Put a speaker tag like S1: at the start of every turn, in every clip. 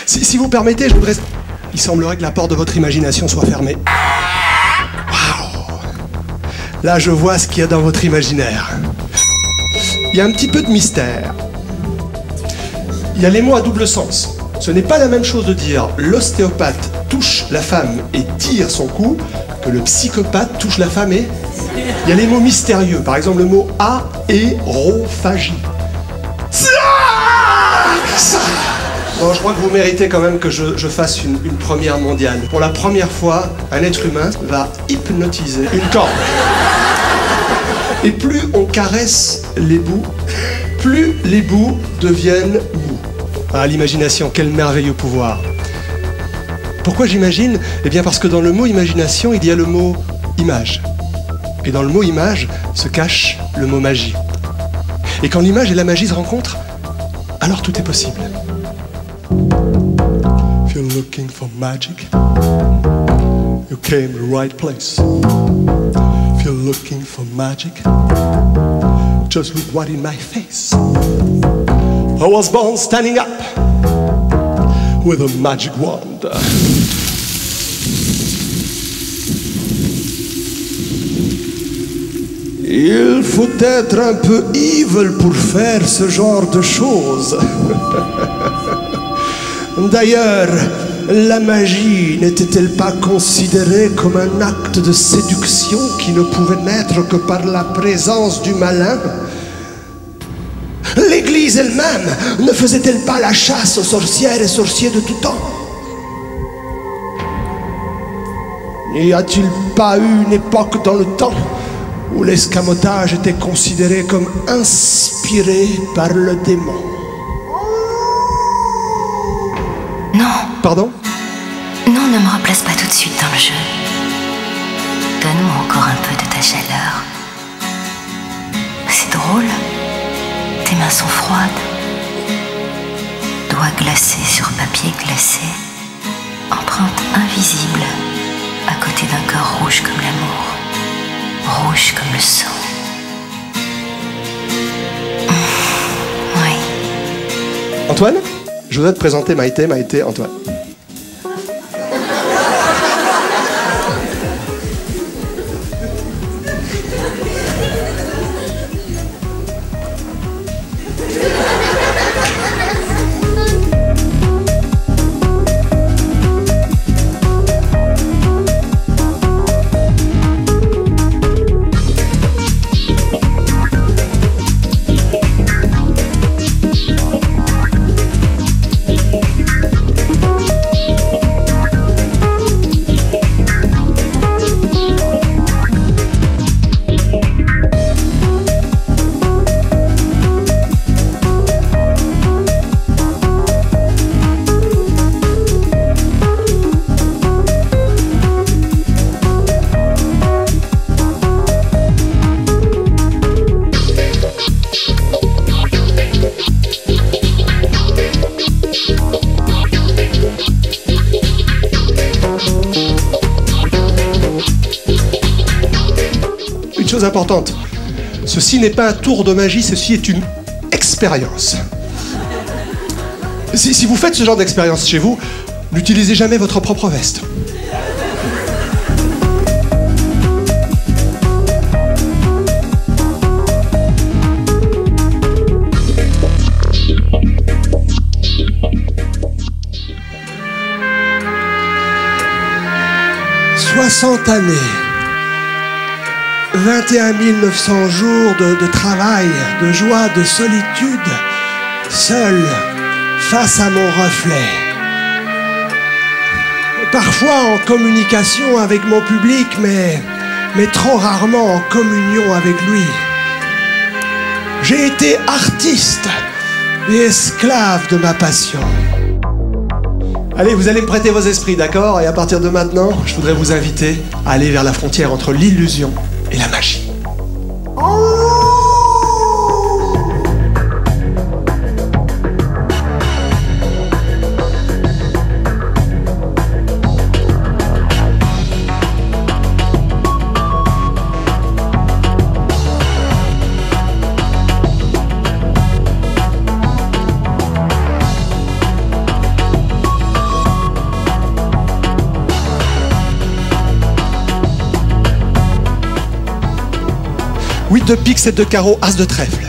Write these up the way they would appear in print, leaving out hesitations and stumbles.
S1: Si vous permettez, je voudrais... Il semblerait que la porte de votre imagination soit fermée. Waouh! Là, je vois ce qu'il y a dans votre imaginaire. Il y a un petit peu de mystère. Il y a les mots à double sens. Ce n'est pas la même chose de dire l'ostéopathe touche la femme et tire son cou que le psychopathe touche la femme et... Il y a les mots mystérieux. Par exemple, le mot aérophagie. Bon, je crois que vous méritez quand même que je fasse une première mondiale. Pour la première fois, un être humain va hypnotiser une corde. Et plus on caresse les bouts, plus les bouts deviennent mous. Ah, l'imagination, quel merveilleux pouvoir. Pourquoi j'imagine? Eh bien parce que dans le mot imagination, il y a le mot image. Et dans le mot image se cache le mot magie. Et quand l'image et la magie se rencontrent, alors tout est possible. If you're looking for magic, you came to the right place. If you're looking for magic, just look right in my face. I was born standing up with a magic wand. Il faut être un peu evil pour faire ce genre de choses. D'ailleurs, la magie n'était-elle pas considérée comme un acte de séduction qui ne pouvait naître que par la présence du malin? L'Église elle-même ne faisait-elle pas la chasse aux sorcières et sorciers de tout temps? N'y a-t-il pas eu une époque dans le temps où l'escamotage était considéré comme inspiré par le démon?
S2: Non.
S1: Pardon?
S2: Non, ne me replace pas tout de suite dans le jeu. Donne-moi encore un peu de ta chaleur. C'est drôle. Tes mains sont froides. Doigts glacés sur papier glacé. Empreinte invisible à côté d'un cœur rouge comme l'amour. Rouge comme le sang. Oui.
S1: Antoine? Je voudrais te présenter Maïté, Antoine. Chose importante, ceci n'est pas un tour de magie, ceci est une expérience. Si vous faites ce genre d'expérience chez vous, n'utilisez jamais votre propre veste. « 60 années. 21 900 jours de travail, de joie, de solitude, seul, face à mon reflet. Parfois en communication avec mon public, mais trop rarement en communion avec lui. J'ai été artiste et esclave de ma passion. Allez, vous allez me prêter vos esprits, d'accord? Et à partir de maintenant, je voudrais vous inviter à aller vers la frontière entre l'illusion et la magie. de pique, 7 de carreau, as de trèfle.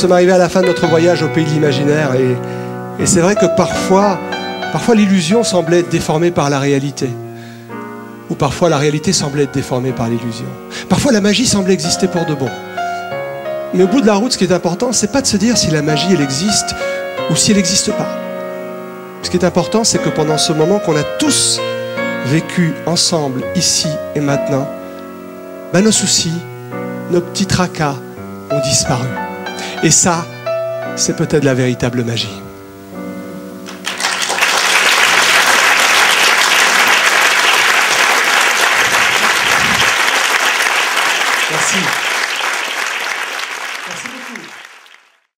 S1: Nous sommes arrivés à la fin de notre voyage au pays de l'imaginaire et c'est vrai que parfois l'illusion semblait être déformée par la réalité. Ou parfois la réalité semblait être déformée par l'illusion. Parfois la magie semblait exister pour de bon. Mais au bout de la route, ce qui est important, c'est pas de se dire si la magie elle existe ou si elle n'existe pas. Ce qui est important, c'est que pendant ce moment qu'on a tous vécu ensemble, ici et maintenant, nos soucis, nos petits tracas ont disparu. Et ça, c'est peut-être la véritable magie. Merci.